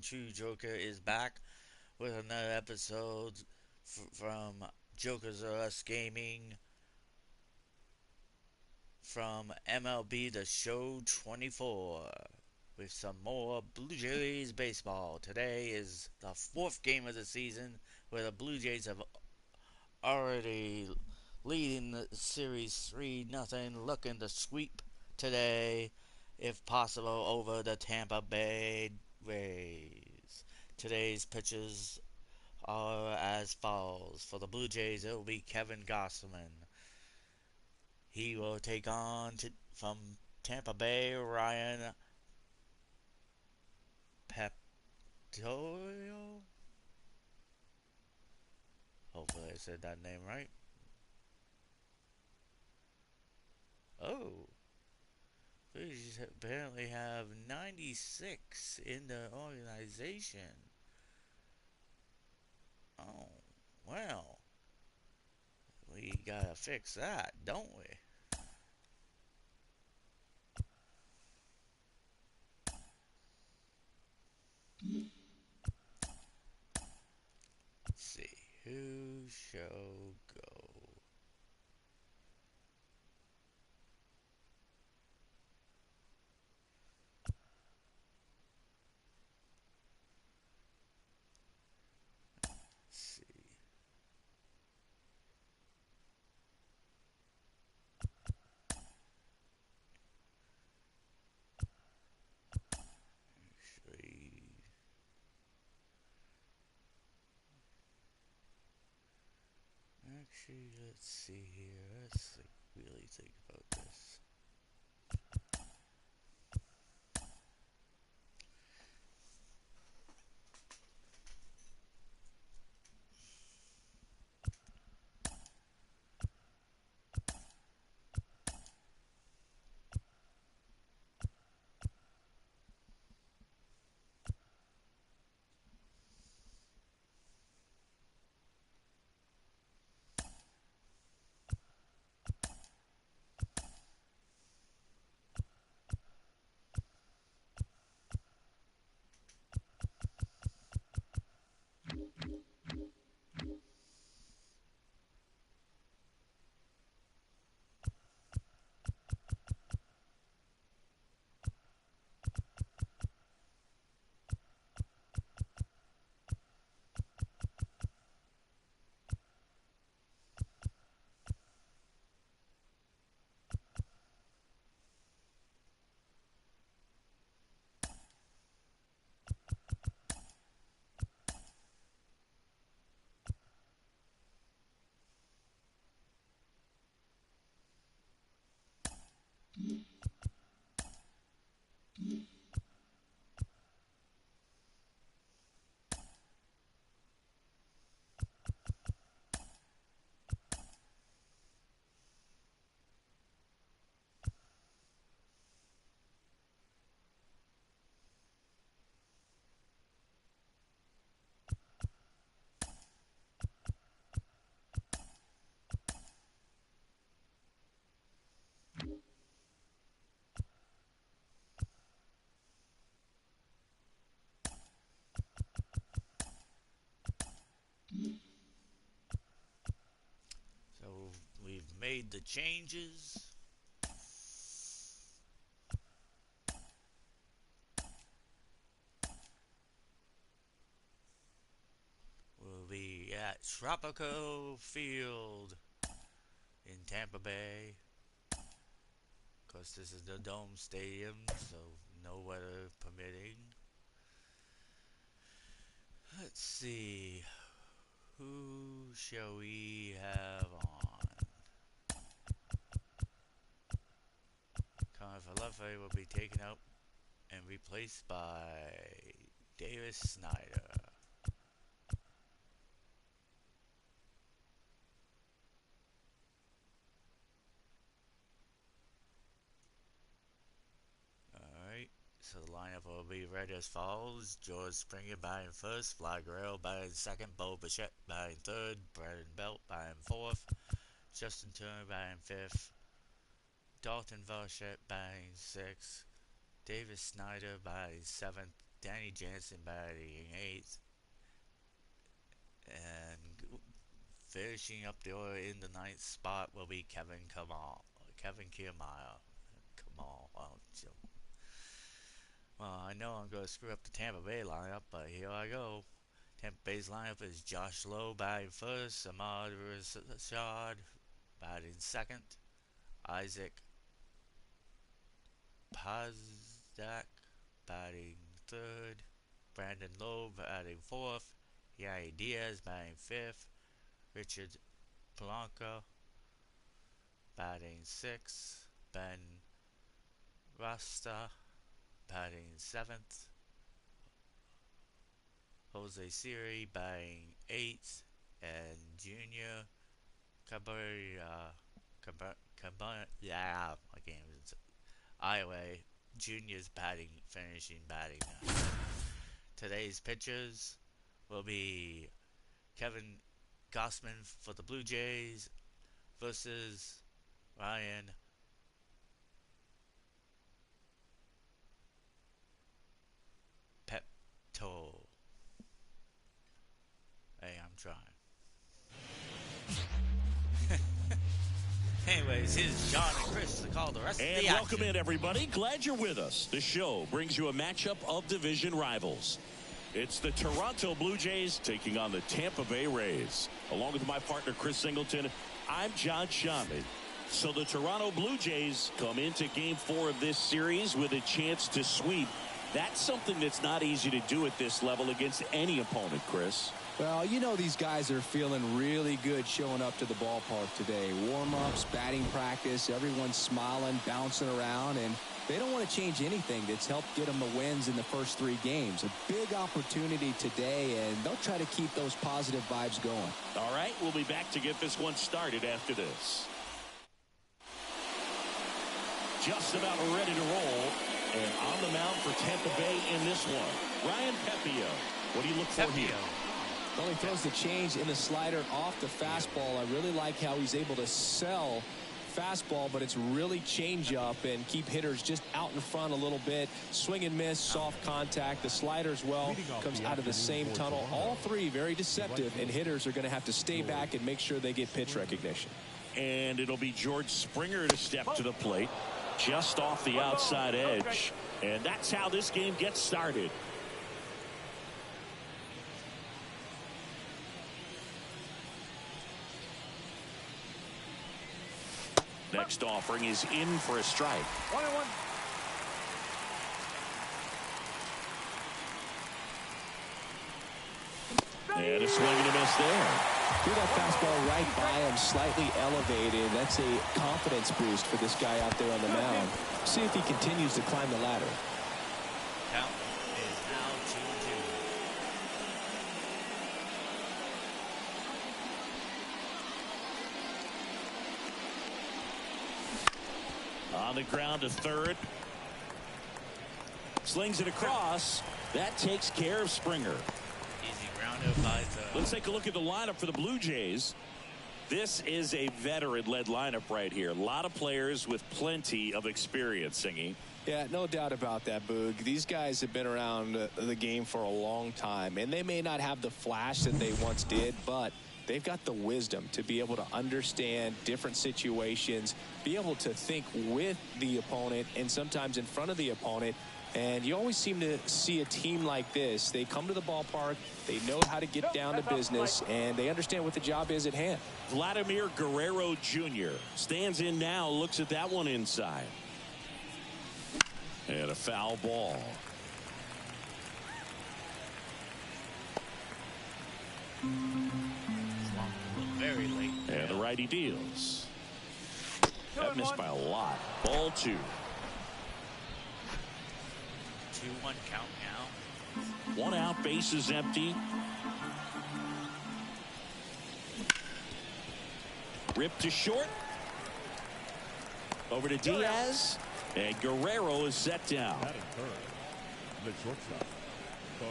True Joker is back with another episode from Jokers R Us Gaming from MLB The Show 24 with some more Blue Jays baseball. Today is the fourth game of the season where the Blue Jays have already leading the series 3-0, looking to sweep today, if possible, over the Tampa Bay Rays. Today's pitchers are as follows. For the Blue Jays, it will be Kevin Gossman. He will take on from Tampa Bay, Ryan Peptoyo. Hopefully I said that name right. Oh, Phillies apparently have 96 in the organization. Oh, well, we gotta fix that, don't we? Let's see, who shall go? Let's see. Actually, let's see here. Let's really think about this. So we've made the changes. We'll be at Tropico Field in Tampa Bay. Of course, this is the Dome Stadium, so no weather permitting. Let's see. Who shall we have on? Connor Falefe will be taken out and replaced by Davis Snyder. Alright, so the lineup will be read as follows. George Springer batting first, Vlad Guerrero batting second, Bo Bichette batting third, Brandon Belt batting fourth, Justin Turner batting fifth, Dalton Varshet batting sixth, Davis Snyder batting seventh, Danny Jansen batting 8th. And finishing up the order in the 9th spot will be Kevin Kiermaier. Well, I know I'm going to screw up the Tampa Bay lineup, but here I go. Tampa Bay's lineup is Josh Lowe batting 1st, Ahmad Rashad batting 2nd, Isaac Pazdak batting 3rd, Brandon Lowe batting 4th, Yanni Diaz batting 5th, Richard Polanco batting 6th, Ben Rasta batting 7th, Jose Siri batting 8th, and Junior Iowa Junior's finishing batting 9th. Today's pitchers will be Kevin Gausman for the Blue Jays versus Ryan Pepto. Hey, I'm trying. Anyways, here's John and Chris to call the rest of the action. And welcome in, everybody. Glad you're with us. The show brings you a matchup of division rivals. It's the Toronto Blue Jays taking on the Tampa Bay Rays. Along with my partner, Chris Singleton, I'm John Shamit. So the Toronto Blue Jays come into Game 4 of this series with a chance to sweep. That's something that's not easy to do at this level against any opponent, Chris. Well, you know these guys are feeling really good showing up to the ballpark today. Warm-ups, batting practice, everyone's smiling, bouncing around, and they don't want to change anything that's helped get them the wins in the first 3 games. A big opportunity today, and they'll try to keep those positive vibes going. All right, we'll be back to get this one started after this. Just about ready to roll, and on the mound for Tampa Bay in this one, Ryan Pepio. What do you look for here? Well, he throws the change in the slider off the fastball. I really like how he's able to sell fastball, but it's really change up and keep hitters just out in front a little bit. Swing and miss, soft contact. The slider as well comes out of the same tunnel. All 3 very deceptive, and hitters are going to have to stay back and make sure they get pitch recognition. And it'll be George Springer to step to the plate just off the outside edge. And that's how this game gets started. Next offering is in for a strike. 1-1. And a swing and a miss there. Threw that fastball right by him, slightly elevated. That's a confidence boost for this guy out there on the mound. See if he continues to climb the ladder. Count is now 2-2. On the ground to third. Slings it across. That takes care of Springer. Easy grounder by the... Let's take a look at the lineup for the Blue Jays. This is a veteran-led lineup right here. A lot of players with plenty of experience, Singy. Yeah, no doubt about that, Boog. These guys have been around the game for a long time, and they may not have the flash that they once did, but they've got the wisdom to be able to understand different situations, be able to think with the opponent and sometimes in front of the opponent. And you always seem to see a team like this. They come to the ballpark, they know how to get down to business, and they understand what the job is at hand. Vladimir Guerrero Jr. stands in now, looks at that one inside. And a foul ball. Very late. And the righty deals. That missed by a lot. Ball 2. 2-1 count now. 1 out, base is empty. Ripped to short. Over to Diaz. And Guerrero is set down. The shortstop, Bo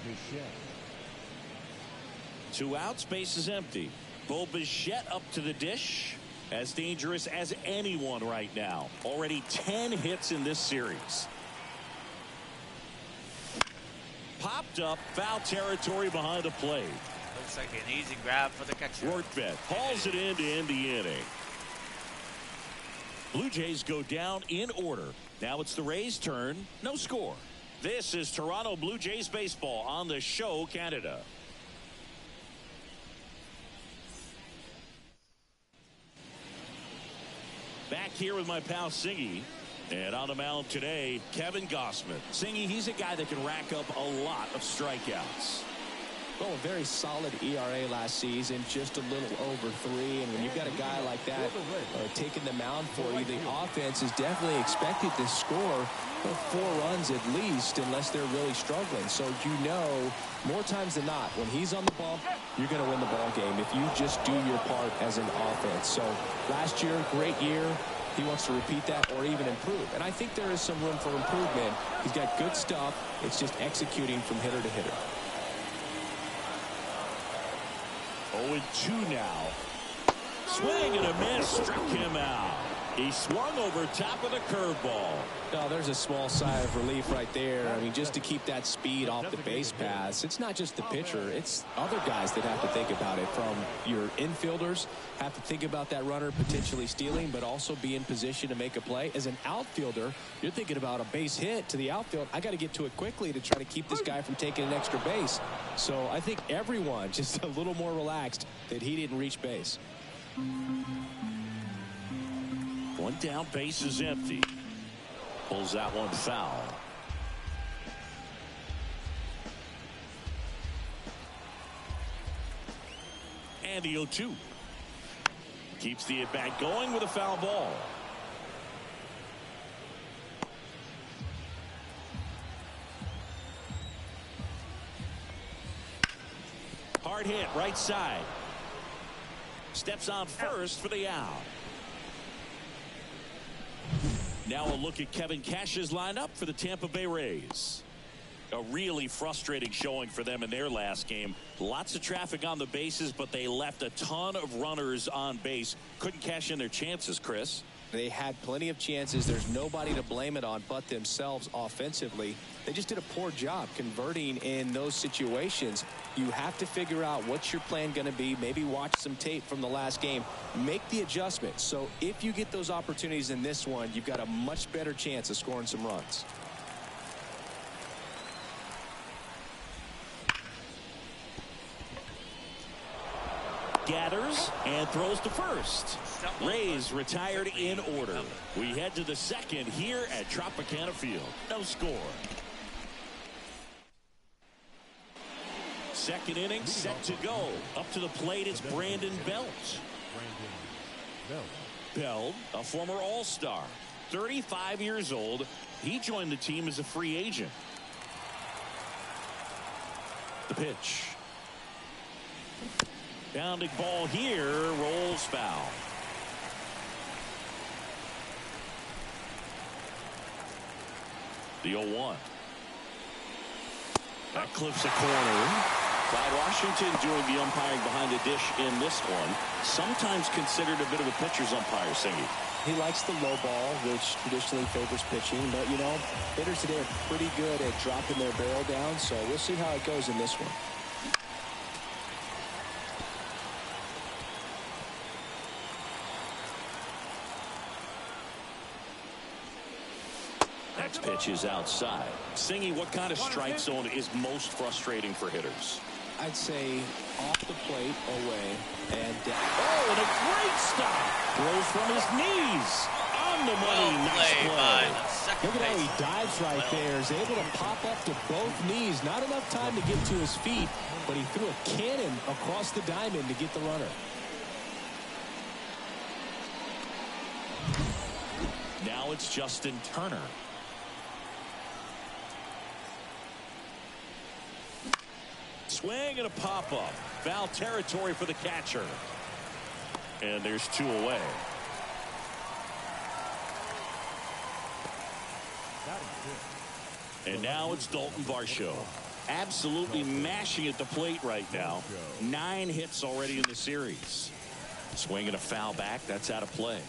Bichette. 2 outs, base is empty. Bo Bichette up to the dish. As dangerous as anyone right now. Already 10 hits in this series. Popped up, foul territory behind the plate. Looks like an easy grab for the catcher. Rortvedt hauls it in to end the inning. Blue Jays go down in order. Now it's the Rays' turn. No score. This is Toronto Blue Jays baseball on the Show Canada. Back here with my pal Singy. And on the mound today, Kevin Gossman. Singy, he's a guy that can rack up a lot of strikeouts. Well, a very solid ERA last season, just a little over 3. And when you've got a guy like that taking the mound for you, the offense is definitely expected to score 4 runs at least, unless they're really struggling. So you know, more times than not, when he's on the bump, you're going to win the ball game if you just do your part as an offense. So last year, great year. He wants to repeat that or even improve. And I think there is some room for improvement. He's got good stuff. It's just executing from hitter to hitter. 0-2 now. Swing and a miss. Struck him out. He swung over top of the curveball. Oh, there's a small sigh of relief right there. I mean, just to keep that speed off the base paths. It's not just the pitcher. It's other guys that have to think about it. From your infielders have to think about that runner potentially stealing, but also be in position to make a play. As an outfielder, you're thinking about a base hit to the outfield. I got to get to it quickly to try to keep this guy from taking an extra base. So I think everyone just a little more relaxed that he didn't reach base. One down, base is empty. Pulls that one foul. And the 0-2. Keeps the at-bat going with a foul ball. Hard hit, right side. Steps on first for the out. Now a look at Kevin Cash's lineup for the Tampa Bay Rays. A really frustrating showing for them in their last game. Lots of traffic on the bases, but they left a ton of runners on base. Couldn't cash in their chances, Chris. They had plenty of chances. There's nobody to blame it on but themselves offensively. They just did a poor job converting in those situations. You have to figure out what's your plan going to be. Maybe watch some tape from the last game. Make the adjustment. So if you get those opportunities in this one, you've got a much better chance of scoring some runs. Gathers and throws to first. Rays retired in order. We head to the second here at Tropicana Field. No score. Second inning set to go. Up to the plate, it's Brandon Belt. Belt, a former All-Star, 35 years old. He joined the team as a free agent. The pitch. Bounding ball here, rolls foul. The 0-1. That clips a corner. Clyde Washington doing the umpiring behind the dish in this one. Sometimes considered a bit of a pitcher's umpire, Singy. He likes the low ball, which traditionally favors pitching. But, you know, hitters today are pretty good at dropping their barrel down. So we'll see how it goes in this one. Next pitch is outside. Singy, what kind of strike zone is most frustrating for hitters? I'd say off the plate, away, and down. Oh, and a great stop. Throws from his knees. On the money. Nice play. Look at how he dives right there. Is able to pop up to both knees. Not enough time to get to his feet, but he threw a cannon across the diamond to get the runner. Now it's Justin Turner. Swing and a pop-up. Foul territory for the catcher. And there's 2 away. And now it's Dalton Varsho. Absolutely mashing at the plate right now. 9 hits already in the series. Swing and a foul back. That's out of play.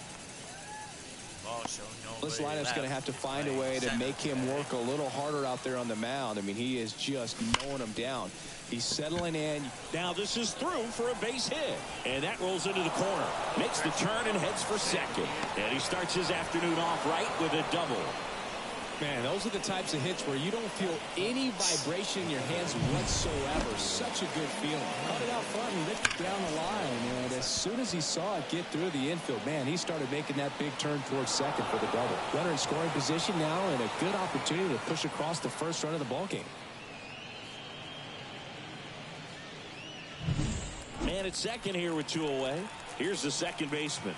This lineup's going to have to find a way to make him work a little harder out there on the mound. I mean, he is just mowing him down. He's settling in. Now this is through for a base hit. And that rolls into the corner. Makes the turn and heads for second. And he starts his afternoon off right with a double. Man, those are the types of hits where you don't feel any vibration in your hands whatsoever. Such a good feeling. Caught it out front and ripped it down the line. And as soon as he saw it get through the infield, man, he started making that big turn towards second for the double. Runner in scoring position now and a good opportunity to push across the first run of the ballgame. Man at second here with 2 away. Here's the second baseman.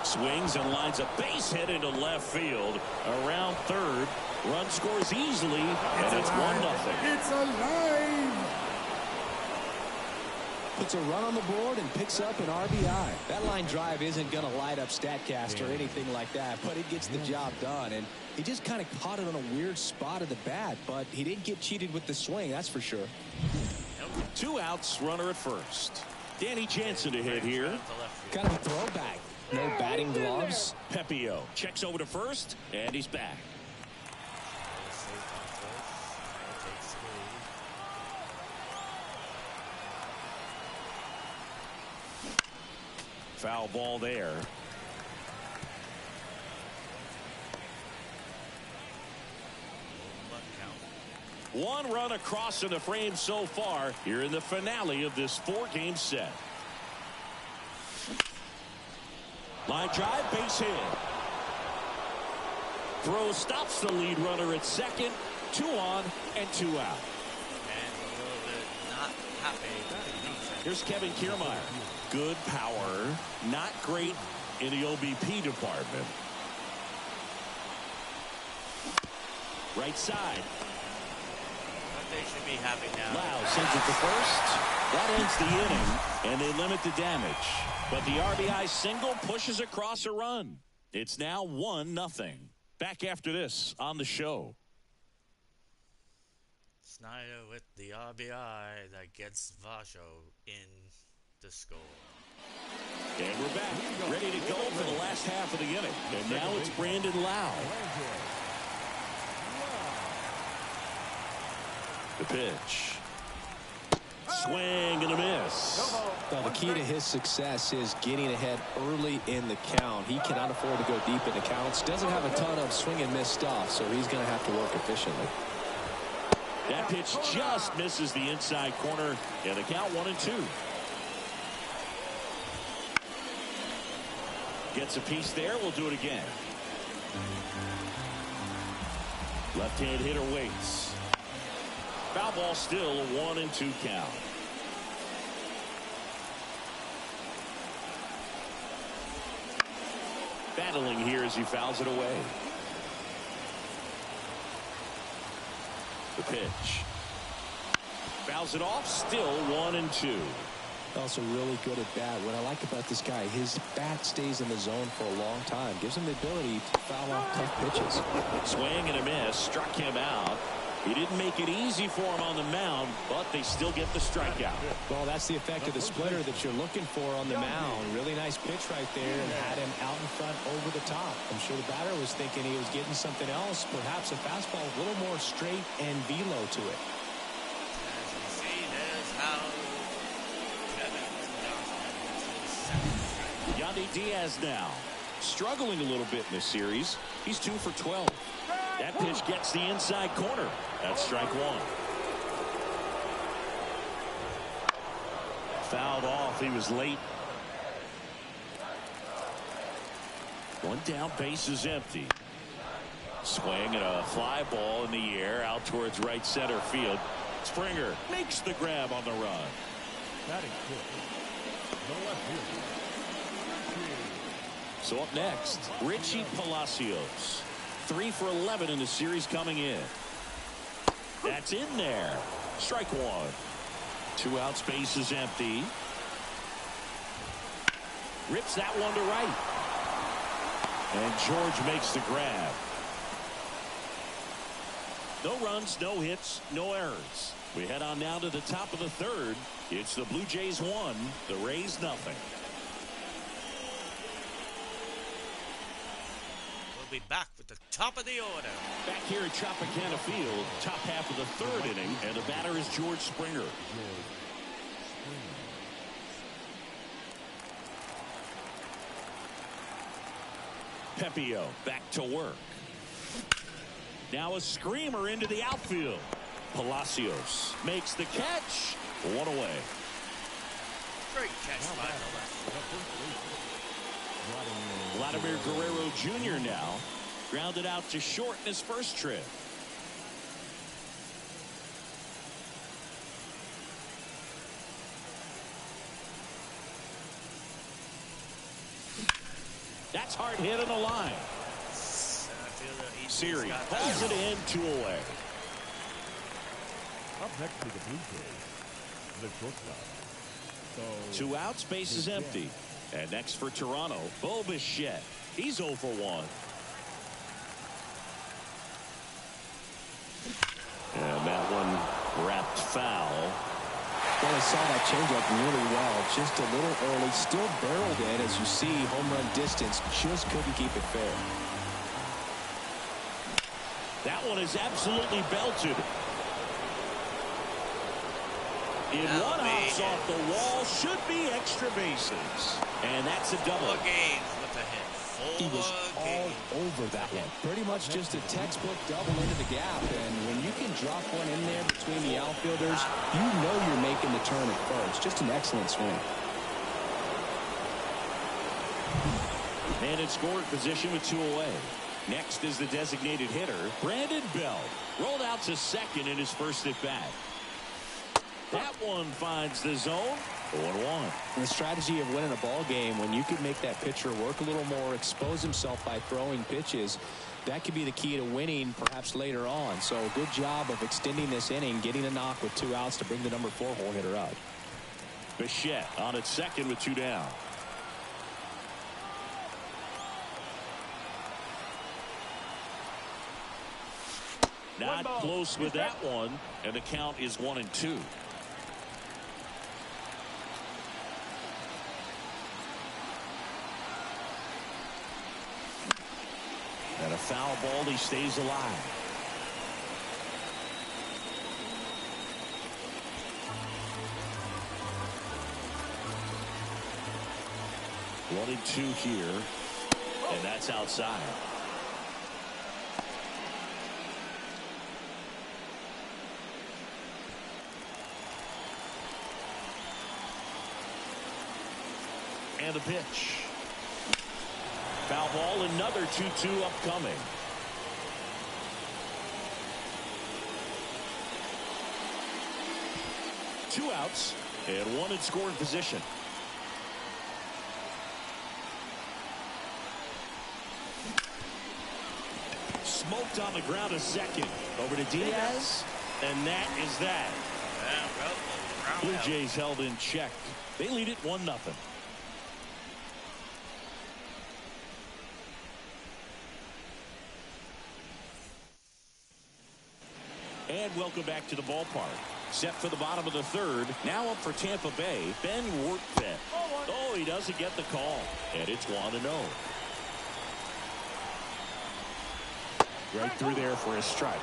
Swings and lines a base hit into left field. Around third. Run scores easily, and it's 1-0. It's alive! Puts a run on the board and picks up an RBI. That line drive isn't going to light up StatCast or anything like that, but it gets the job done. And he just kind of caught it on a weird spot of the bat, but he didn't get cheated with the swing, that's for sure. 2 outs, runner at first. Danny Jansen to hit here. Kind of a throwback. No batting gloves. Pepio checks over to first, and he's back. Foul ball there. One run across in the frame so far here in the finale of this 4-game set. Line drive, base hit. Throw stops the lead runner at second. 2 on and 2 out. And a little bit not happy. Here's Kevin Kiermaier. Good power, not great in the OBP department. Right side. But they should be happy now. Lau sends it to first. That ends the inning, and they limit the damage. But the RBI single pushes across a run. It's now 1-0. Back after this on the show. Snyder with the RBI that gets Vasho in the score. And we're back, ready to go for the last half of the inning. And now it's Brandon Lau. The pitch. Swing and a miss. Well, the key to his success is getting ahead early in the count. He cannot afford to go deep in the counts. Doesn't have a ton of swing and miss stuff, so he's going to have to work efficiently. That pitch just misses the inside corner, and the count 1-2. Gets a piece there. We'll do it again. Left-hand hitter waits. Foul ball still, a 1-2 count. Battling here as he fouls it away. The pitch. Fouls it off, still 1-2. Also really good at bat. What I like about this guy, his bat stays in the zone for a long time. Gives him the ability to foul off tough pitches. Swing and a miss, struck him out. He didn't make it easy for him on the mound, but they still get the strikeout. Well, that's the effect of the splitter that you're looking for on the mound. Really nice pitch right there and had him out in front over the top. I'm sure the batter was thinking he was getting something else, perhaps a fastball a little more straight and velo to it. As you see, there's how Kevin Johnson. Yandy Diaz now struggling a little bit in this series. He's 2 for 12. That pitch gets the inside corner. That's strike 1. Fouled off. He was late. 1 down, base is empty. Swing and a fly ball in the air out towards right center field. Springer makes the grab on the run. Batting fifth. The left fielder. So up next, Richie Palacios. 3 for 11 in the series coming in. That's in there. Strike 1. 2 outs, base is empty. Rips that one to right. And George makes the grab. No runs, no hits, no errors. We head on now to the top of the third. It's the Blue Jays 1, the Rays nothing. We'll be back with the top of the order. Back here at Tropicana Field, top half of the third inning, and the batter is George Springer. Pepio back to work. Now a screamer into the outfield. Palacios makes the catch. One away. Great catch by Vladimir Guerrero Jr. now grounded out to short in his first trip. That's hard hit on the line. Siri pulls it in, 2 away. Up next to the Blue Jays, the shortstop. 2 outs, base is empty. And next for Toronto, Bo Bichette. He's 0 for 1. And that one wrapped foul. Well, he saw that changeup really well. Just a little early. Still barreled in. As you see, home run distance. Just couldn't keep it fair. That one is absolutely belted. In one hops off the wall. Should be extra bases. And that's a double. 4 games with a hit. 4 He was all over that one. Pretty much just a textbook double into the gap. And when you can drop one in there between the outfielders, you know you're making the turn at first. Just an excellent swing. Man in scoring position with 2 away. Next is the designated hitter, Brandon Belt. Rolled out to second in his first at bat. That one finds the zone. 0-1. The strategy of winning a ball game, when you can make that pitcher work a little more, expose himself by throwing pitches, that could be the key to winning perhaps later on. So good job of extending this inning, getting a knock with 2 outs to bring the number 4 hole hitter up. Bichette on at second with 2 down. Not close with that one, and the count is 1-2. And a foul ball, he stays alive. One and 2 here, and that's outside. And a pitch. Foul ball, another 2-2 upcoming. Two outs and one in scoring position. Smoked on the ground a second. Over to Diaz. And that is that. Blue Jays held in check. They lead it 1-0. And welcome back to the ballpark. Set for the bottom of the third. Now up for Tampa Bay, Ben Workpet. Oh, he doesn't get the call. And it's 1-0. Right through there for a strike.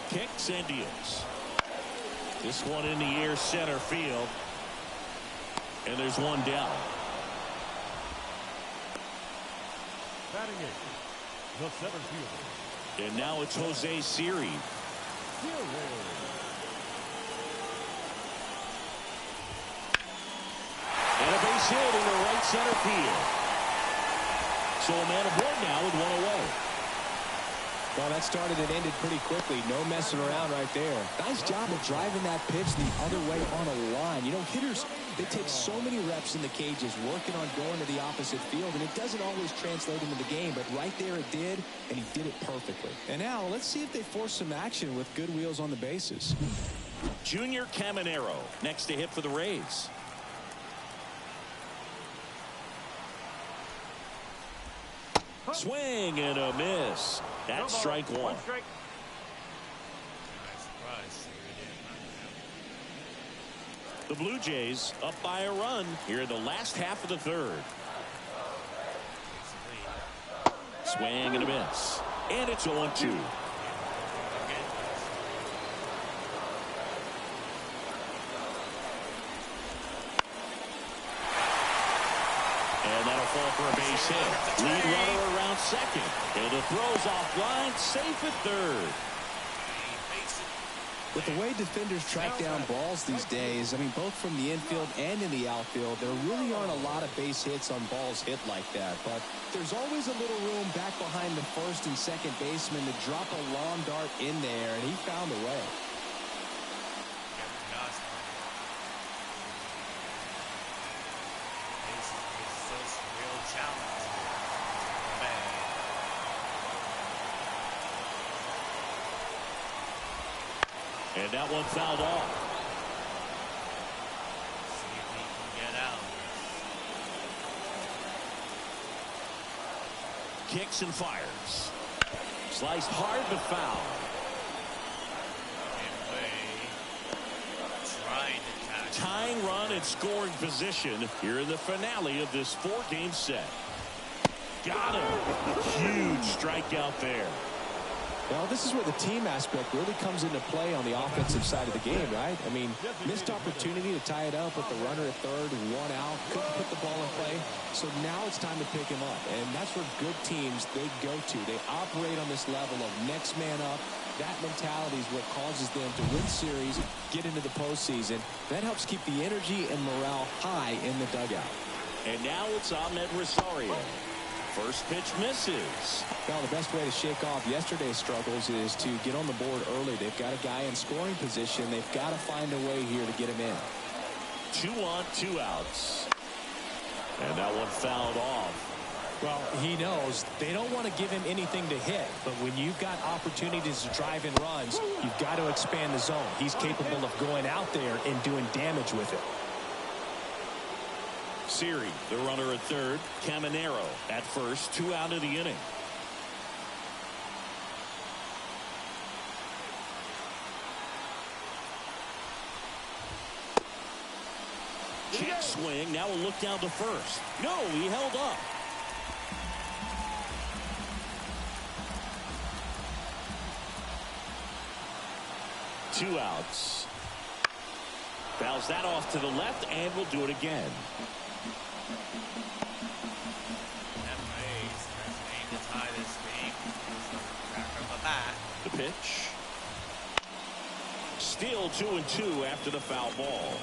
Kicks and deals. This one in the air, center field. And there's one down. Batting eighth, the center fielder. And now it's Jose Siri. And a base hit in the right center field. So a man aboard now with 1 away. Well, that started and ended pretty quickly. No messing around right there. Nice job of driving that pitch the other way on a line. You know, hitters, they take so many reps in the cages working on going to the opposite field, and it doesn't always translate into the game, but right there it did, and he did it perfectly. And now let's see if they force some action with good wheels on the bases. Junior Caminero next to hit for the Rays. Swing and a miss. That's strike one. Surprise. The Blue Jays up by a run here in the last half of the third. Swing and a miss. And it's 0-2. And that'll fall for a base hit. Lead runner around second. And the throw's offline, safe at third. With the way defenders track down balls these days, I mean, both from the infield and in the outfield, there really aren't a lot of base hits on balls hit like that. But there's always a little room back behind the first and second baseman to drop a long dart in there, and he found a way. And that one fouled off. See if he can get out. Kicks and fires. Sliced hard but foul. Trying to catch. Tying run and scoring position here in the finale of this 4-game set. Got him. Huge strikeout there. Well, this is where the team aspect really comes into play on the offensive side of the game, right? I mean, missed opportunity to tie it up with the runner at third, one out, couldn't put the ball in play. So now it's time to pick him up, and that's where good teams, they go to. They operate on this level of next man up. That mentality is what causes them to win series, get into the postseason. That helps keep the energy and morale high in the dugout. And now it's Ahmed Rosario. First pitch misses. Well, the best way to shake off yesterday's struggles is to get on the board early. They've got a guy in scoring position. They've got to find a way here to get him in. 2 on, 2 outs. And that one fouled off. Well, he knows they don't want to give him anything to hit, but when you've got opportunities to drive in runs, you've got to expand the zone. He's capable of going out there and doing damage with it. Siri, the runner at third. Caminero at first. 2 out of the inning. Check swing. Now we'll look down to first. No, he held up. Two outs. Fouls that off to the left, and we'll do it again. The pitch. Still 2-2 after the foul ball.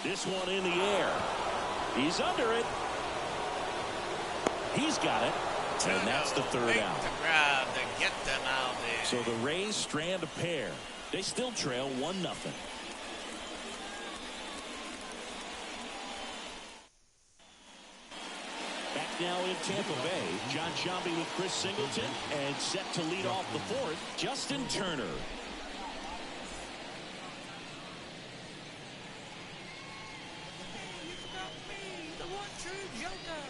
This one in the air. He's under it. He's got it. And that's the third out. To grab to get them out there. So the Rays strand a pair. They still trail 1-0. Back now in Tampa Bay, John Sciambi with Chris Singleton, and set to lead off the fourth, Justin Turner. You forgot me, the one true Joker.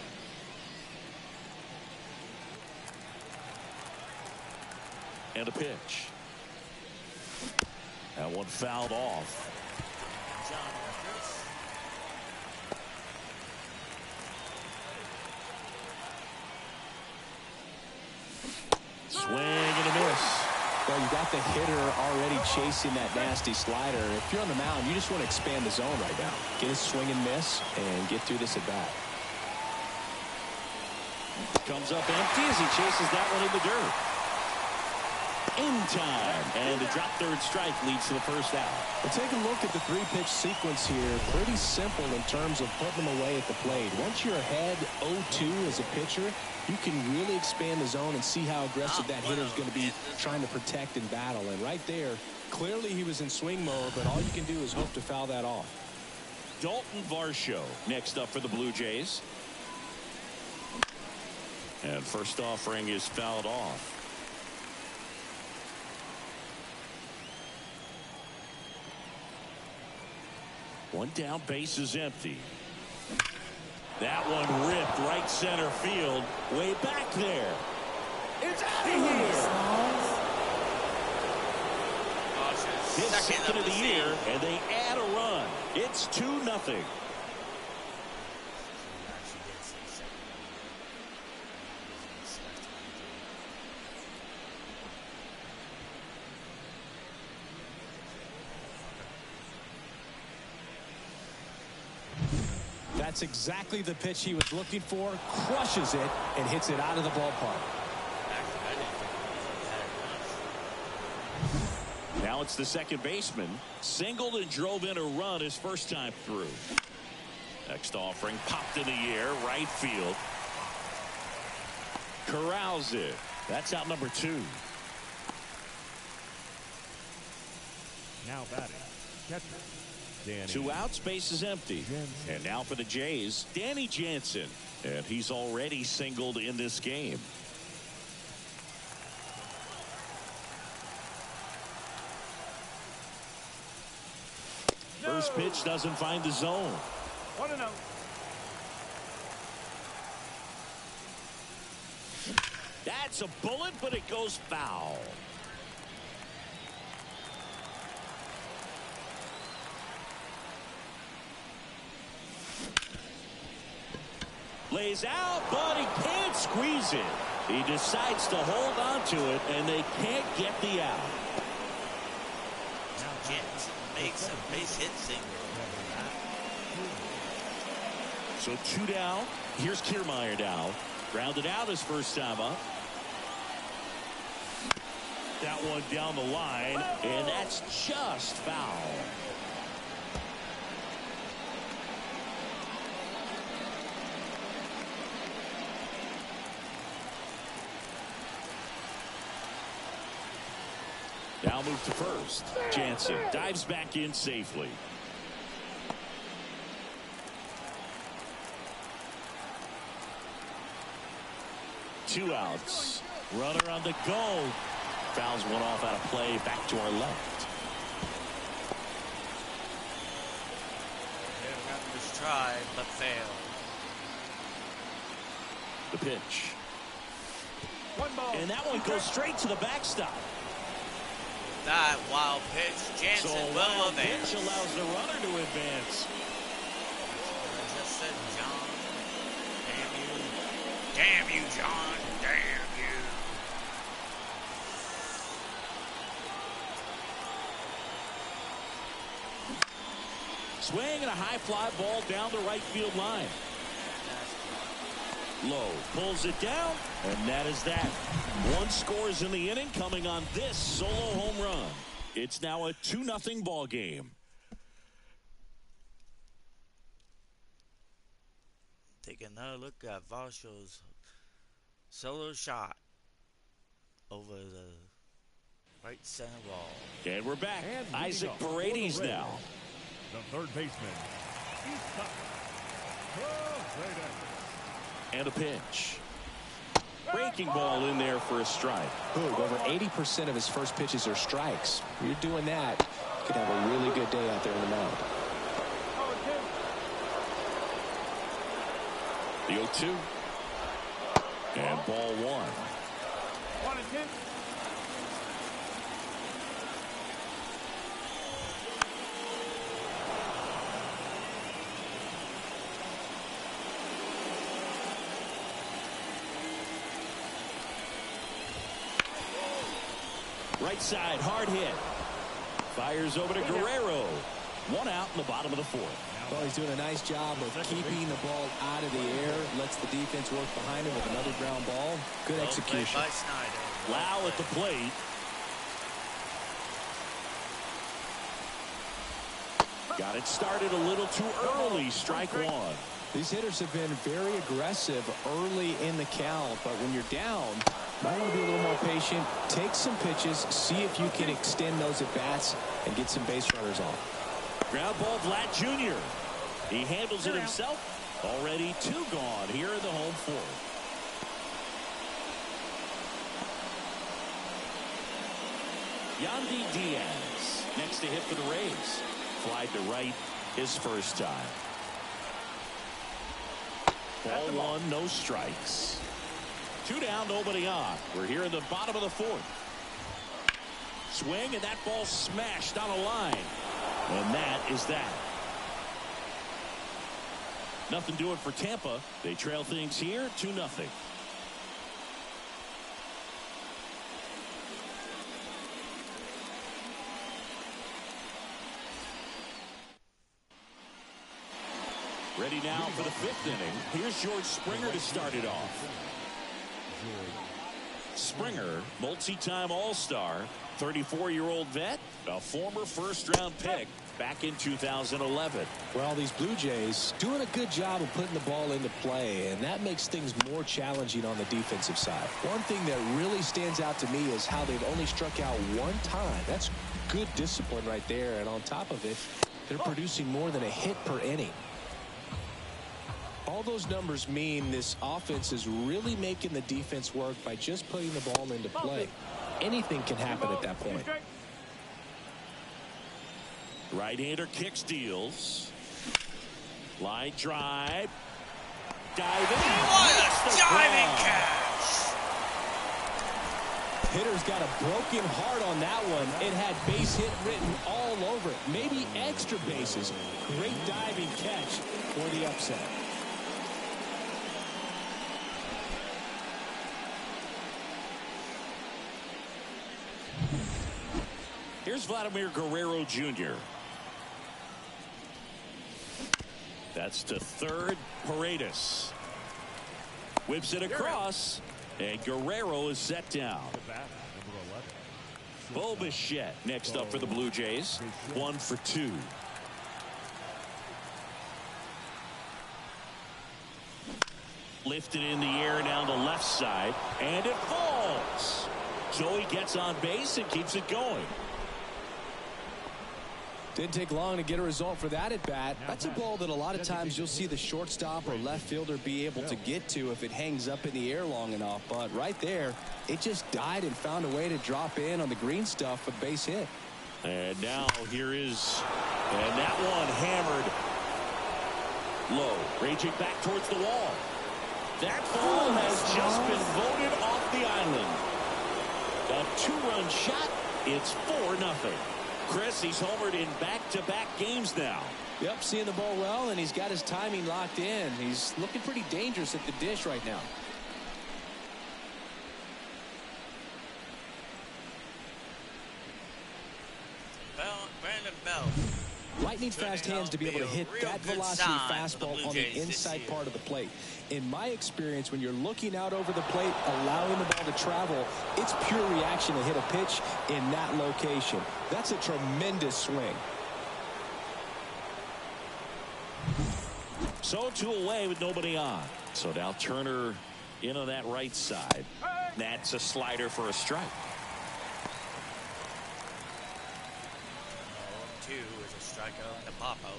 And a pitch. That one fouled off. Swing and a miss. Well, you got the hitter already chasing that nasty slider. If you're on the mound, you just want to expand the zone right now. Get a swing and miss and get through this at bat. Comes up empty as he chases that one in the dirt. In time, and the drop third strike leads to the first out. Well, take a look at the 3-pitch sequence here. Pretty simple in terms of putting them away at the plate. Once you're ahead 0-2 as a pitcher, you can really expand the zone and see how aggressive that hitter is going to be trying to protect and battle. And right there, clearly he was in swing mode, but all you can do is hope to foul that off. Dalton Varsho next up for the Blue Jays. And first offering is fouled off. One down, base is empty. That one ripped right center field. Way back there. It's out of here. His second of the year, and they add a run. It's 2-0. That's exactly the pitch he was looking for. Crushes it and hits it out of the ballpark. Now it's the second baseman. Singled and drove in a run his first time through. Next offering popped in the air, right field. Corrals it. That's out number 2. Now batting, catcher, Danny. 2 outs, base is empty. Jansen. And now for the Jays, Danny Jansen. And he's already singled in this game. First pitch doesn't find the zone. 1-0. That's a bullet, but it goes foul. Lays out, but he can't squeeze it. He decides to hold on to it, and they can't get the out. Now Jansen makes a base hit single. So 2 down. Here's Kiermaier now. Grounded out his first time up. That one down the line, and that's just foul. Now move to first. Jansen dives back in safely. Two outs. Runner on the go. Fouls one off out of play. Back to our left. Just tried, but failed. The pitch. 1 ball. And that one goes straight to the backstop. That wild pitch, Jansen So a will wild advance. pitch allows the runner to advance. I just said, John. Damn you. Damn you, John. Damn you. Swing and a high fly ball down the right field line. Low pulls it down, and that is that. 1 scores in the inning, coming on this solo home run. It's now a 2-0 ball game. Take another look at Varshall's solo shot over the right center wall. And we're back. And Isaac leading off for the Paredes Reds, now. The third baseman. And a pitch. Breaking ball in there for a strike. Boog, over 80% of his first pitches are strikes. You're doing that, you could have a really good day out there in the mound. The 0-2. And ball 1. 1-2. Right side, hard hit. Fires over to Guerrero. 1 out in the bottom of the 4th. Well, he's doing a nice job of keeping the ball out of the air. Lets the defense work behind him with another ground ball. Good Well execution. played by Snyder. Lau at the plate. Got it started a little too early. Strike 1. These hitters have been very aggressive early in the count, but when you're down, might want to be a little more patient. Take some pitches, see if you can extend those at bats and get some base runners on. Ground ball, Vlad Jr. He handles it himself. Already 2 gone here in the home 4th. Yandy Diaz next to hit for the Rays. Fly to right, his first time. Ball one, no strikes. 2 down, nobody on. We're here in the bottom of the 4th. Swing, and that ball smashed on a line. And that is that. Nothing doing for Tampa. They trail things here 2-0. Ready now for the 5th inning. Here's George Springer to start it off. Springer, multi-time All-Star, 34-year-old vet, a former first-round pick back in 2011. Well, these Blue Jays doing a good job of putting the ball into play, and that makes things more challenging on the defensive side. One thing that really stands out to me is how they've only struck out 1 time. That's good discipline right there, and on top of it, they're producing more than a hit per inning. All those numbers mean this offense is really making the defense work by just putting the ball into play. Anything can happen at that point. Right-hander kicks, deals. Line drive. Diving. What a diving catch! Hitter's got a broken heart on that one. It had base hit written all over it. Maybe extra bases. Great diving catch for the upset. Here's Vladimir Guerrero Jr. That's to third. Paredes whips it across, and Guerrero is set down. Bo Bichette next up for the Blue Jays. 1 for 2. Lifted in the air down the left side, and it falls. So he gets on base and keeps it going. Didn't take long to get a result for that at bat. That's a ball that a lot of times you'll see the shortstop or left fielder be able to get to if it hangs up in the air long enough. But right there, it just died and found a way to drop in on the green stuff for base hit. And now here is, and that one hammered low, raging back towards the wall. That ball has just been voted off the island. A 2-run shot. It's 4-0. Chris, he's homered in back-to-back games now. Yep, seeing the ball well, and he's got his timing locked in. He's looking pretty dangerous at the dish right now. Brandon Bell. Lightning fast hands to be able to hit that velocity fastball on the inside part of the plate. In my experience, when you're looking out over the plate, allowing the ball to travel, it's pure reaction to hit a pitch in that location. That's a tremendous swing. So 2 away with nobody on. So now Turner in on that right side. That's a slider for a strike. 2 is a strikeout and a pop out.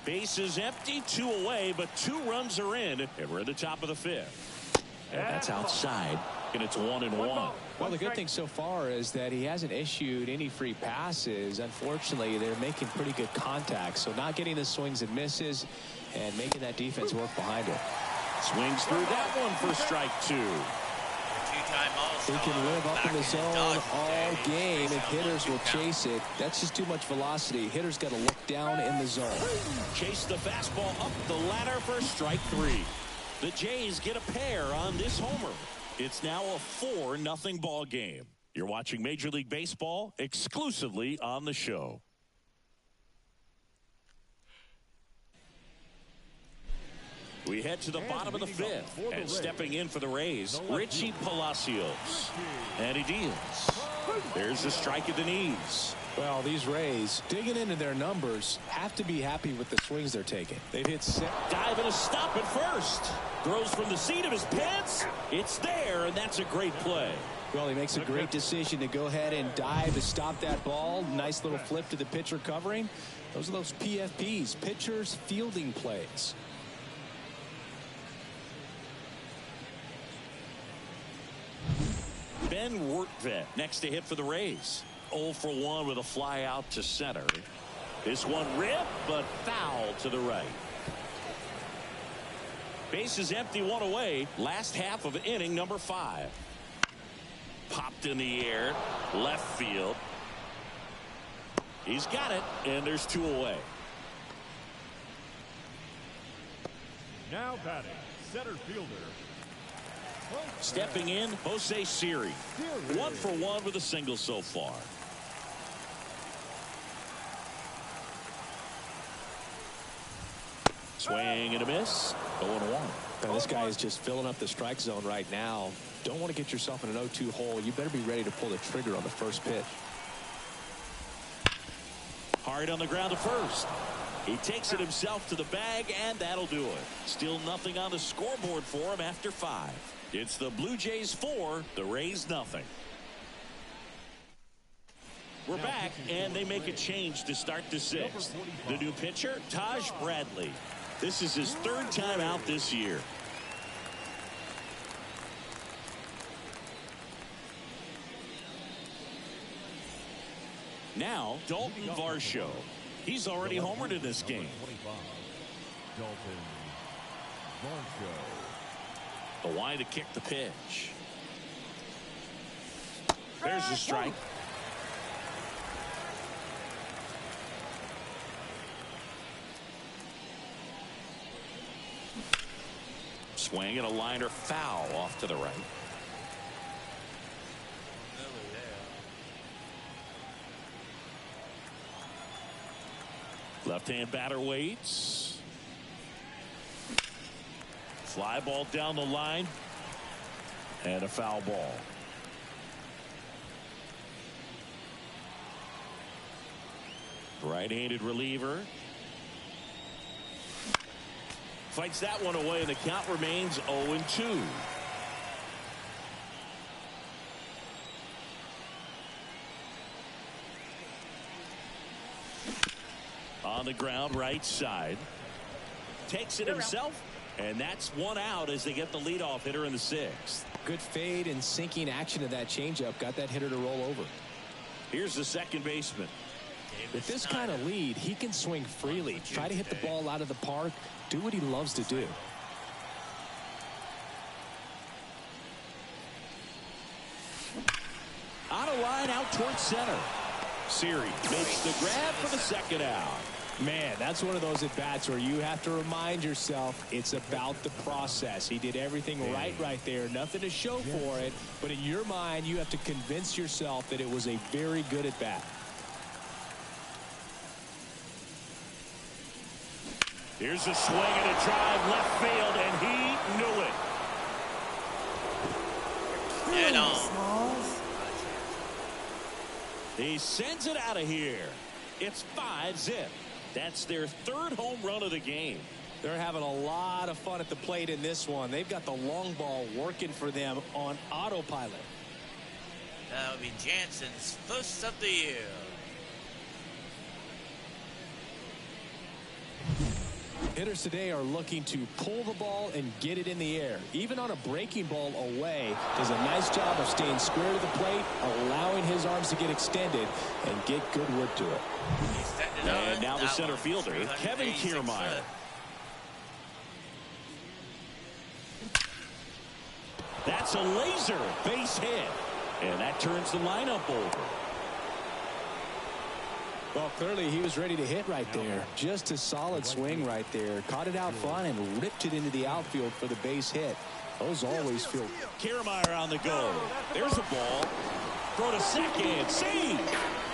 Base is empty, 2 away, but 2 runs are in, and we're at the top of the 5th. And that's outside, and it's 1-1. Well, the good thing so far is that he hasn't issued any free passes. Unfortunately, they're making pretty good contact, so not getting the swings and misses and making that defense work behind it. Swings through that one for strike 2. He can live up in the zone all game if hitters will chase it. That's just too much velocity. Hitters got to look down in the zone. Chase the fastball up the ladder for strike 3. The Jays get a pair on this homer. It's now a 4-0 ball game. You're watching Major League Baseball exclusively on the show. We head to the bottom of the 5th, and stepping in for the Rays, Richie Palacios. And he deals. There's a strike at the knees. Well, these Rays, digging into their numbers, have to be happy with the swings they're taking. They've hit dive and a stop at first. Throws from the seat of his pants. It's there, and that's a great play. Well, he makes a great decision to go ahead and dive to stop that ball. Nice little flip to the pitcher covering. Those are those PFPs, pitchers fielding plays. Ben Wertvet next to hit for the Rays. 0 for 1 with a fly out to center. This one ripped, but foul to the right. Base is empty, one away. Last half of inning number 5. Popped in the air, left field. He's got it, and there's 2 away. Now batting, center fielder. Stepping in, Jose Siri. 1 for 1 with a single so far. Swing and a miss. 0-1. Now, this guy is just filling up the strike zone right now. Don't want to get yourself in an 0-2 hole. You better be ready to pull the trigger on the first pitch. Hard on the ground to first. He takes it himself to the bag, and that'll do it. Still nothing on the scoreboard for him after 5. It's the Blue Jays 4, the Rays nothing. We're back, and they make a change to start the 6th. The new pitcher, Taj Bradley. This is his 3rd time out this year. Now, Dalton Varsho. He's already homered in this game. Dalton Varsho. The wide to kick the pitch. There's the strike. Swing and a liner foul off to the right. Left-hand batter waits. Fly ball down the line. And a foul ball. Right-handed reliever. Fights that one away, and the count remains 0-2. On the ground, right side. Takes it himself, and that's 1 out as they get the leadoff hitter in the 6th. Good fade and sinking action of that changeup. Got that hitter to roll over. Here's the second baseman. With this kind of lead, he can swing freely. Try to hit the ball out of the park. Do what he loves to do. Out of line, out towards center. Siri makes the grab for the 2nd out. Man, that's one of those at-bats where you have to remind yourself it's about the process. He did everything right there. Nothing to show for it. But in your mind, you have to convince yourself that it was a very good at-bat. Here's a swing and a drive left field, and he knew it. Get on. He sends it out of here. It's 5-zip. That's their 3rd home run of the game. They're having a lot of fun at the plate in this one. They've got the long ball working for them on autopilot. That'll be Jansen's 1st of the year. Hitters today are looking to pull the ball and get it in the air. Even on a breaking ball away, does a nice job of staying square to the plate, allowing his arms to get extended and get good wood to it. And now the center fielder, Kevin Kiermaier. That's a laser base hit. And that turns the lineup over. Well, clearly he was ready to hit right there. Just a solid swing right there. Caught it out front and ripped it into the outfield for the base hit. Those always feel. Kiermaier on the go. There's a ball. Throw to second. Save.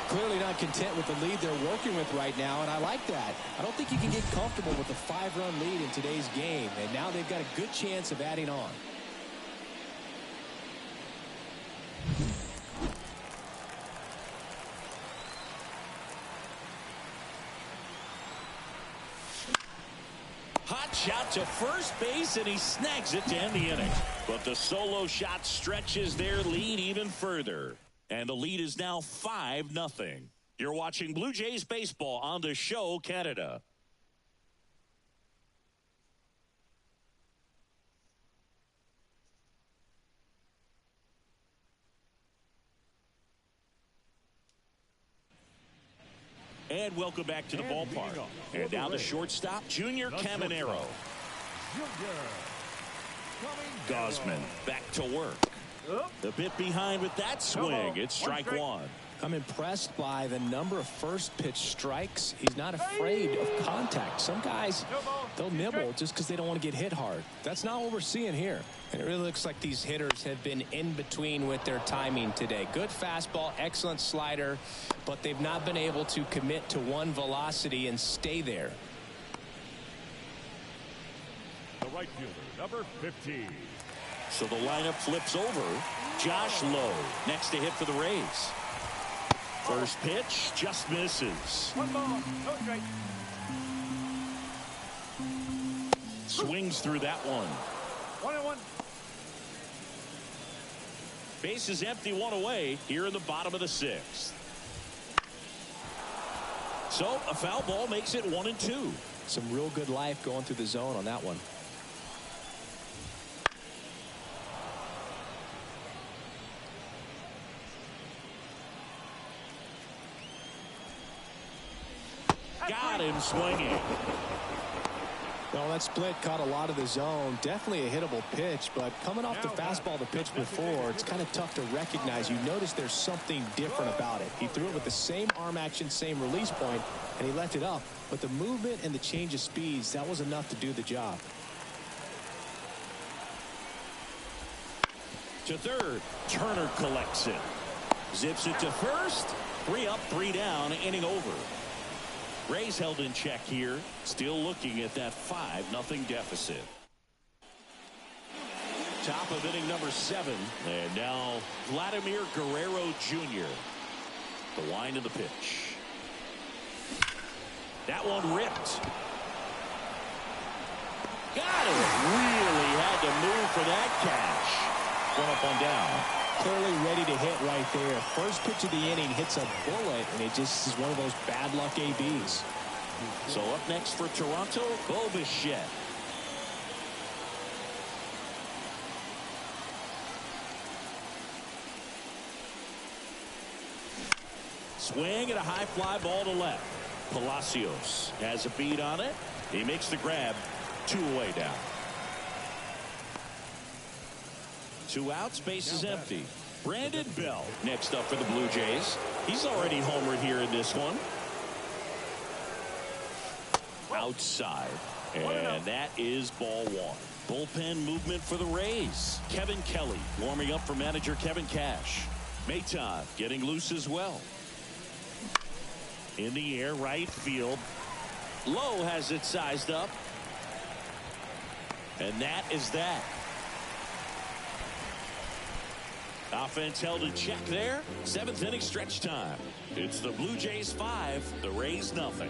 Clearly not content with the lead they're working with right now, and I like that. I don't think you can get comfortable with a 5-run lead in today's game, and now they've got a good chance of adding on. Hot shot to first base, and he snags it to end the inning. But the solo shot stretches their lead even further. And the lead is now 5-0. You're watching Blue Jays baseball on the show, Canada. And welcome back to the ballpark. And now the shortstop, Junior Caminero. Gosman back to work. A bit behind with that swing. It's strike one. I'm impressed by the number of first pitch strikes. He's not afraid of contact. Some guys, they'll nibble just because they don't want to get hit hard. That's not what we're seeing here. And it really looks like these hitters have been in between with their timing today. Good fastball, excellent slider, but they've not been able to commit to one velocity and stay there. The right fielder, number 15. So the lineup flips over. Josh Lowe next to hit for the Rays. First pitch just misses. One ball, no strike. Swings through that one. 1-1. Base is empty, one away here in the bottom of the sixth. So a foul ball makes it 1-2. Some real good life going through the zone on that one. Got him swinging. Well, that split caught a lot of the zone. Definitely a hittable pitch, but coming off the fastball the pitch before, it's kind of tough to recognize. You notice there's something different about it. He threw it with the same arm action, same release point, and he left it up. But the movement and the change of speeds, that was enough to do the job. To third, Turner collects it. Zips it to first. 3 up, 3 down, inning over. Rays held in check here, still looking at that 5-0 deficit. Top of inning number 7, and now Vladimir Guerrero Jr. The wind of the pitch. That one ripped. Got it. Really had to move for that catch. One up, one down. Clearly ready to hit right there. First pitch of the inning hits a bullet, and it just is one of those bad luck ABs. So up next for Toronto, Bo Bichette. Swing and a high fly ball to left. Palacios has a beat on it. He makes the grab. 2 away down. 2 outs, base is empty. Brandon Bell next up for the Blue Jays. He's already homered here in this one. Outside. And that is ball 1. Bullpen movement for the Rays. Kevin Kelly warming up for manager Kevin Cash. Maton getting loose as well. In the air, right field. Lowe has it sized up. And that is that. Offense held in check there. 7th inning stretch time. It's the Blue Jays 5, the Rays nothing.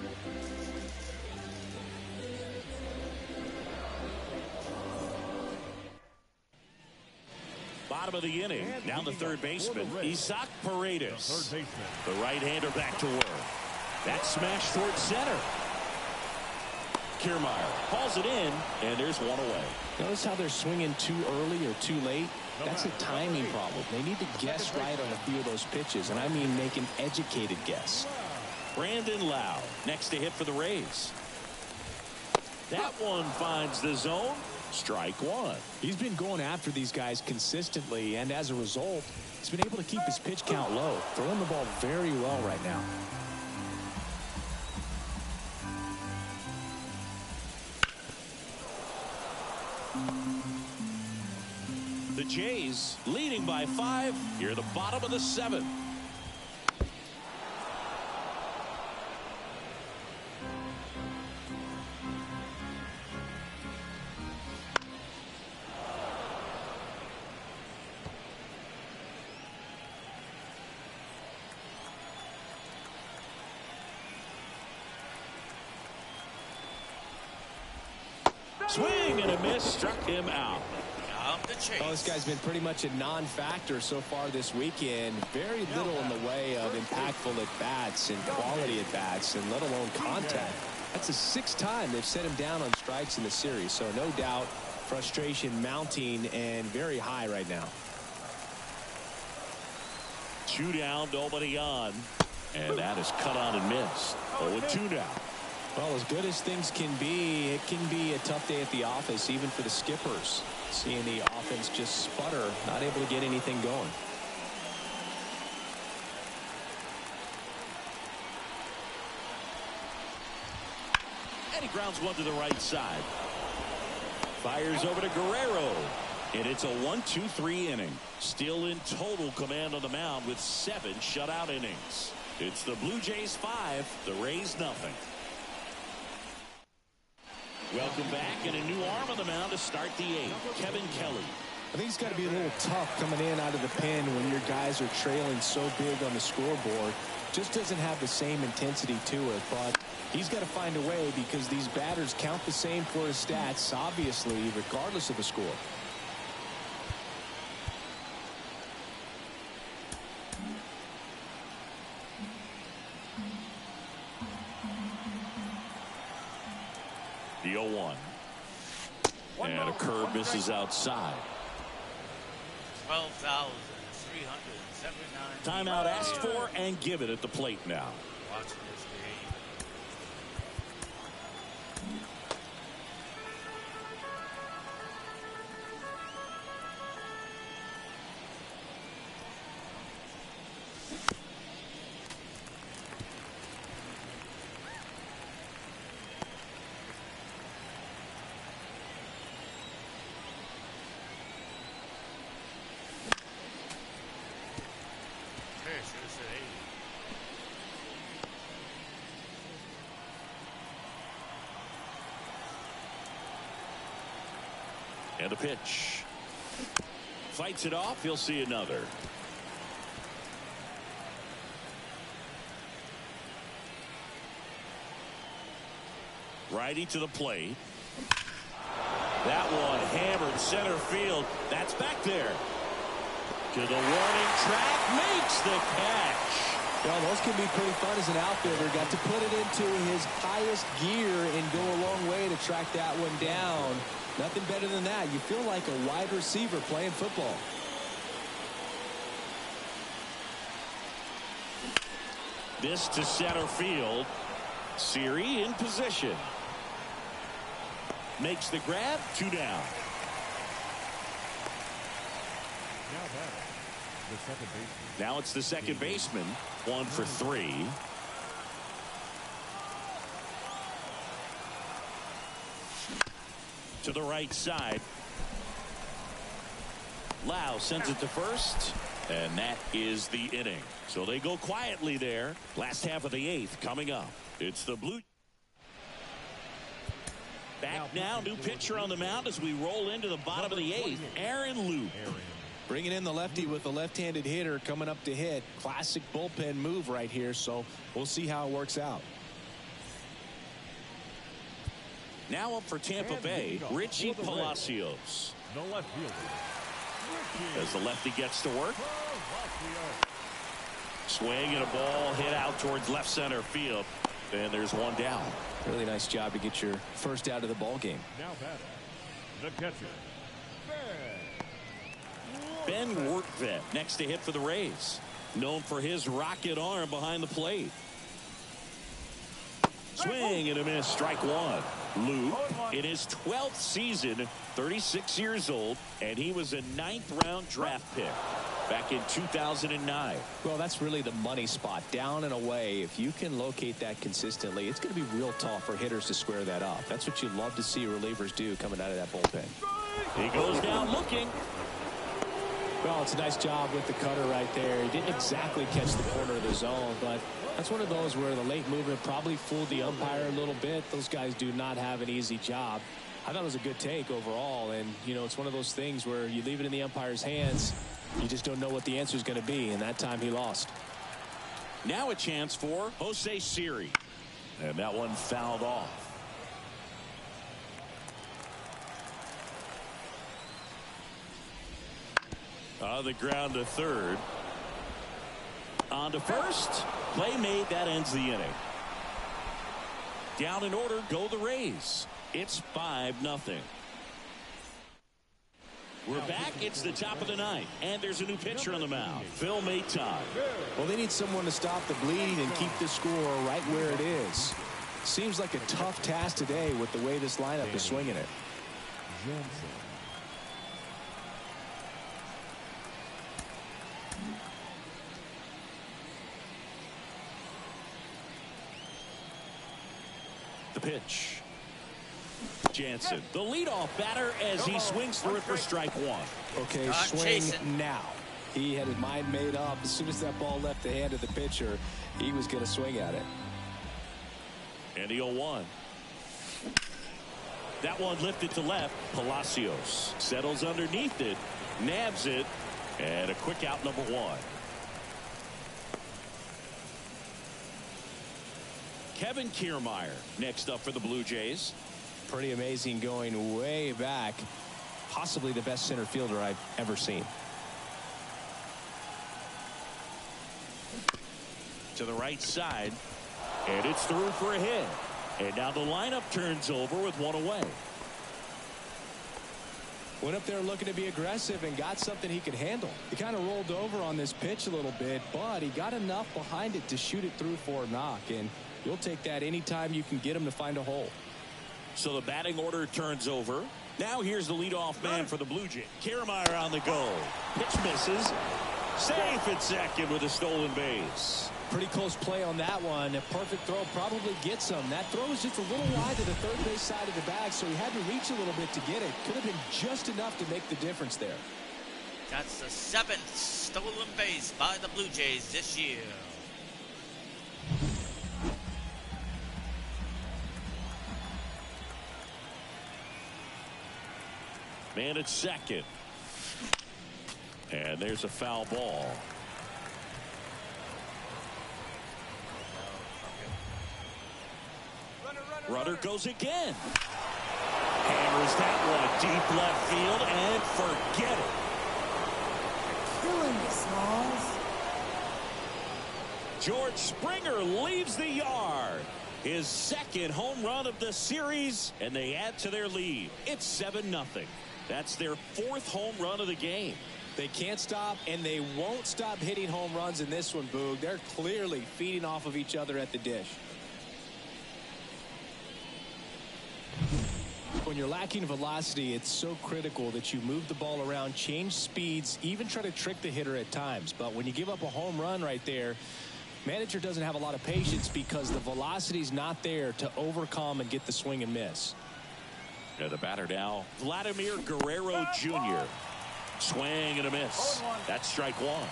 Bottom of the inning. Now the third baseman, Isaac Paredes. The right-hander back to work. That smash towards center. Kiermaier hauls it in, and there's 1 away. Notice how they're swinging too early or too late. That's a timing problem. They need to guess right on a few of those pitches, and I mean make an educated guess. Brandon Lowe next to hit for the Rays. That one finds the zone. Strike 1. He's been going after these guys consistently, and as a result, he's been able to keep his pitch count low, throwing the ball very well right now. The Jays leading by 5 here at the bottom of the 7th. Swing and a miss, struck him out. Well, this guy's been pretty much a non-factor so far this weekend. Very little in the way of impactful at-bats and quality at-bats, and let alone contact. That's the 6th time they've set him down on strikes in the series, so no doubt frustration mounting and very high right now. 2 down, nobody on. And that is cut on and missed. 0-2 now. Well, as good as things can be, it can be a tough day at the office, even for the skippers. Seeing the offense just sputter, not able to get anything going. And he grounds one to the right side. Fires over to Guerrero. And it's a 1-2-3 inning. Still in total command on the mound with 7 shutout innings. It's the Blue Jays 5, the Rays nothing. Welcome back, and a new arm on the mound to start the 8th, Kevin Kelly. I think it's got to be a little tough coming in out of the pen when your guys are trailing so big on the scoreboard. Just doesn't have the same intensity to it, but he's got to find a way because these batters count the same for his stats, obviously, regardless of the score. The 0-1. And a curve misses outside. 12,379. Timeout asked for and given at the plate now. Watching this game. And a pitch. Fights it off. He'll see another. Righty to the plate. That one hammered center field. That's back there. To the warning track. Makes the catch. Well, those can be pretty fun as an outfielder. Got to put it into his highest gear and go a long way to track that one down. Nothing better than that. You feel like a wide receiver playing football. This to center field. Siri in position. Makes the grab. 2 down. Now it's the second baseman. 1 for 3. To the right side. Lau sends it to first. And that is the inning. So they go quietly there. Last half of the 8th coming up. It's the Blue. Back now, new pitcher on the mound as we roll into the bottom of the 8th. Aaron Loup. Bringing in the lefty with a left-handed hitter coming up to hit. Classic bullpen move right here, so we'll see how it works out. Now up for Tampa Bay, Richie Palacios. No left fielder. As the lefty gets to work. Swing and a ball hit out towards left center field. And there's one down. Really nice job to get your first out of the ball game. Now batting, the catcher, Ben Workvet next to hit for the Rays. Known for his rocket arm behind the plate. Swing and a miss. Strike 1. Lou in his 12th season, 36 years old, and he was a 9th round draft pick back in 2009. Well, that's really the money spot. Down and away. If you can locate that consistently, it's going to be real tough for hitters to square that up. That's what you love to see relievers do coming out of that bullpen. He goes down looking. Well, it's a nice job with the cutter right there. He didn't exactly catch the corner of the zone, but that's one of those where the late movement probably fooled the umpire a little bit. Those guys do not have an easy job. I thought it was a good take overall, and, you know, it's one of those things where you leave it in the umpire's hands. You just don't know what the answer is going to be, and that time he lost. Now a chance for Jose Siri. And that one fouled off. On the ground to third. On to first. Play made. That ends the inning. Down in order go the Rays. It's 5-0. We're back. It's the top of the ninth, and there's a new pitcher on the mound, Phil Maton. Well, they need someone to stop the bleeding and keep the score right where it is. Seems like a tough task today with the way this lineup is swinging it. The pitch. Jansen, the leadoff batter, as he swings through it for strike one. Okay, swing now. He had his mind made up. As soon as that ball left the hand of the pitcher, he was going to swing at it. And the 0-1. That one lifted to left. Palacios settles underneath it, nabs it, and a quick out, number one. Kevin Kiermaier next up for the Blue Jays. Pretty amazing, going way back. Possibly the best center fielder I've ever seen. To the right side, and it's through for a hit. And now the lineup turns over with one away. Went up there looking to be aggressive and got something he could handle. He kind of rolled over on this pitch a little bit, but he got enough behind it to shoot it through for a knock. And you'll take that anytime you can get him to find a hole. So the batting order turns over. Now here's the leadoff man for the Blue Jays. Kiermaier on the go. Pitch misses. Safe at second with a stolen base. Pretty close play on that one. A perfect throw probably gets him. That throw is just a little wide to the third base side of the bag, so he had to reach a little bit to get it. Could have been just enough to make the difference there. That's the 7th stolen base by the Blue Jays this year. Man at second. And there's a foul ball. Runner goes again. Hammers that one deep left field and forget it. Killing me, Smalls. George Springer leaves the yard. His second home run of the series, and they add to their lead. It's 7-0. That's their 4th home run of the game. They can't stop, and they won't stop hitting home runs in this one, Boog. They're clearly feeding off of each other at the dish. When you're lacking velocity, it's so critical that you move the ball around, change speeds, even try to trick the hitter at times. But when you give up a home run right there, manager doesn't have a lot of patience because the velocity's not there to overcome and get the swing and miss. Yeah, the batter now, Vladimir Guerrero Jr. Swing and a miss. That's strike one.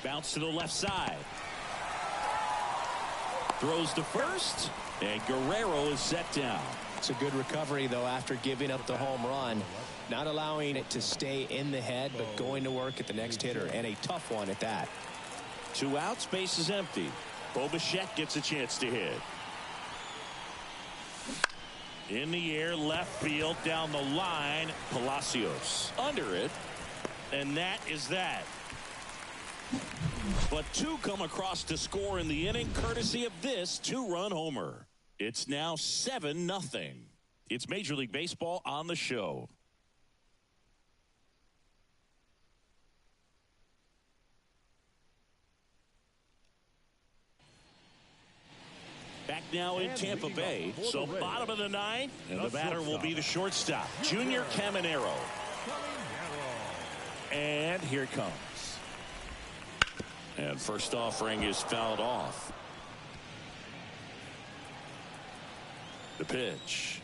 Bounce to the left side. Throws to first, and Guerrero is set down. It's a good recovery, though, after giving up the home run. Not allowing it to stay in the head, but going to work at the next hitter, and a tough one at that. 2 outs, base is empty. Bo Bichette gets a chance to hit. In the air, left field, down the line. Palacios under it, and that is that. But 2 come across to score in the inning, courtesy of this 2-run homer. It's now 7-0. It's Major League Baseball on the show. Back now in Tampa Bay. So bottom of the ninth, and the batter will be the shortstop, Junior Caminero. And here it comes. And first offering is fouled off. The pitch.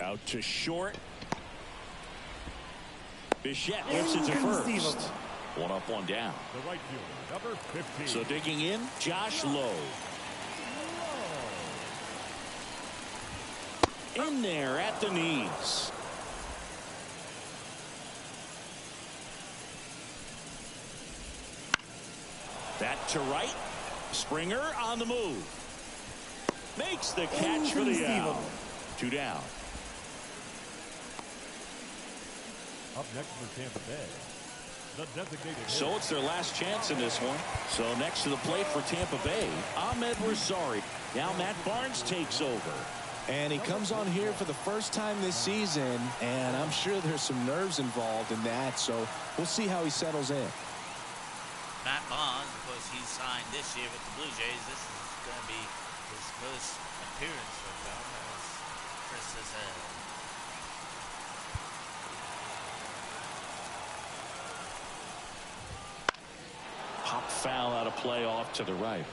Out to short. Bichette whips it to first. 1 up, 1 down. The right fielder, number 15. So digging in, Josh Lowe. In there at the knees. That to right. Springer on the move. Makes the catch for the out. 2 down. Up next for Tampa Bay, the designated So hitter. it's their last chance in this one. So next to the plate for Tampa Bay, Ahmed Rosari. Now Matt Barnes takes over. And he comes on here for the first time this season, and I'm sure there's some nerves involved in that, so we'll see how he settles in. Matt Barnes, of course, he signed this year with the Blue Jays. This is going to be his first appearance with them, as Chris has said. Pop foul out of play off to the right.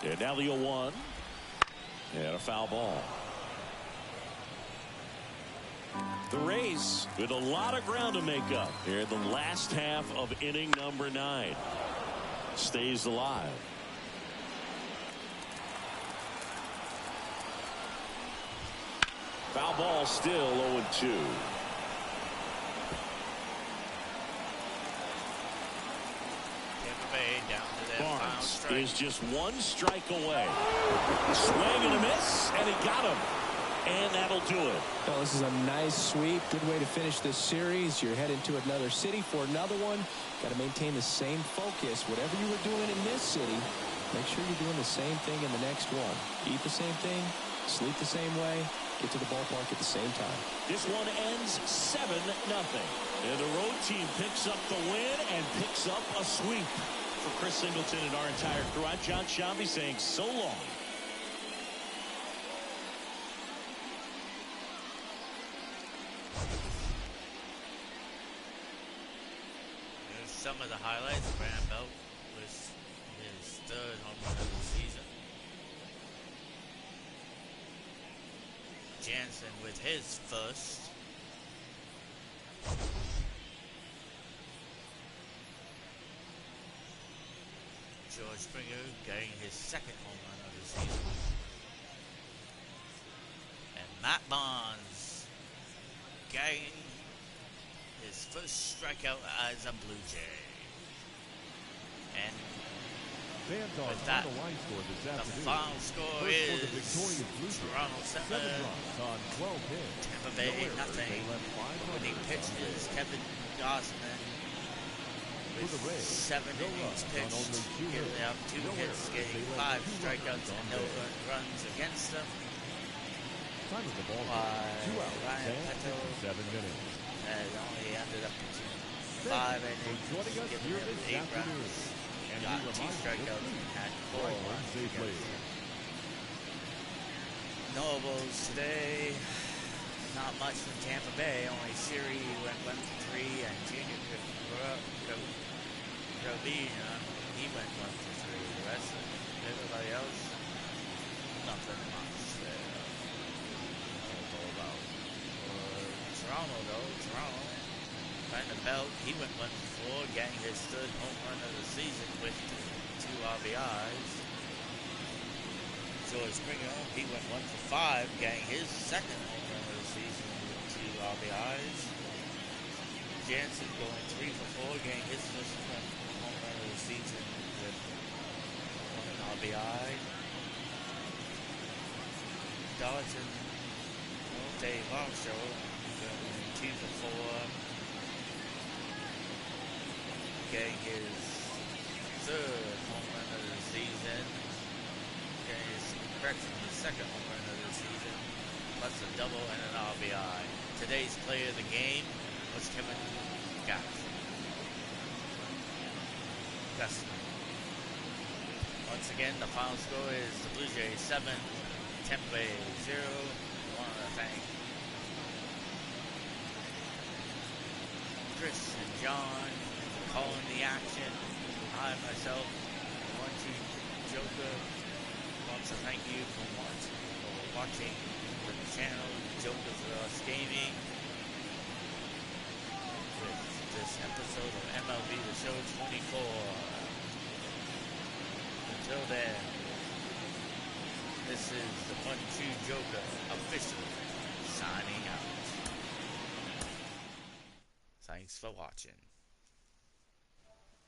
And now the 0-1. And a foul ball. The Rays with a lot of ground to make up here in the last half of inning number 9. Stays alive. Foul ball still 0-2. Down to their final Barnes strike. is just 1 strike away. Swing and a miss, and he got him. And that'll do it. Well, this is a nice sweep. Good way to finish this series. You're heading to another city for another one. Got to maintain the same focus. Whatever you were doing in this city, make sure you're doing the same thing in the next one. Eat the same thing, sleep the same way, get to the ballpark at the same time. This one ends 7-0. And the road team picks up the win and picks up a sweep. For Chris Singleton and our entire crew, I'm John Shambi saying so long. Here's some of the highlights. Brandon Belt with his 3rd home run of the season. Jansen with his 1st. George Springer getting his 2nd home run of the season. And Matt Barnes getting his 1st strikeout as a Blue Jay. And Fans are with that, on the line score this the afternoon. final score First for is the victorious Blue Jays, Toronto 7 7, runs on 12 hits. Tampa Bay No errors. nothing. They left 5 Winning runners pitch on is base. Kevin Gossman For with the Rays, 7 no innings runs on pitched, only 2 giving hits. up 2 No hits, errors. getting They left 5 2 strikeouts runners and on no base. runs against them. Time of the ball By game, 2 hours Ryan and Peto. 7 minutes. And only ended up pitching Thank 5 you for innings, joining us giving here him this 8 afternoon. runs. And Got we 2 remind you strikeouts to and had 4 drive home runs safely. against them. Nobles today, not much from Tampa Bay. Only Siri went 1 for 3, and Junior Gravina, he went 1 for 3. The rest of everybody else, nothing much there. About Toronto though, Brandon Belt, he went 1 for 4, getting his 3rd home run of the season with 2 RBIs. George Springer, he went 1 for 5, getting his 2nd home run of the season with 2 RBIs. Jansen going 3 for 4, getting his 1st home run of the season with 1 RBI. Dodson, Dave Armstrong, going 2 for 4, getting his 3rd home run of the season. Getting his 2nd home run of the season, plus a double and an RBI. Today's player of the game was Kevin Gossman. Once again, the final score is the Blue Jays 7, Tampa Bay 0. I want to thank Chris and John for calling the action. I myself, Monty Joker, wants to thank you for watching the channel Jokers of Us Gaming with this episode of MLB The Show 24. Until then, This is the 1-2 Joker officially signing out. Thanks for watching.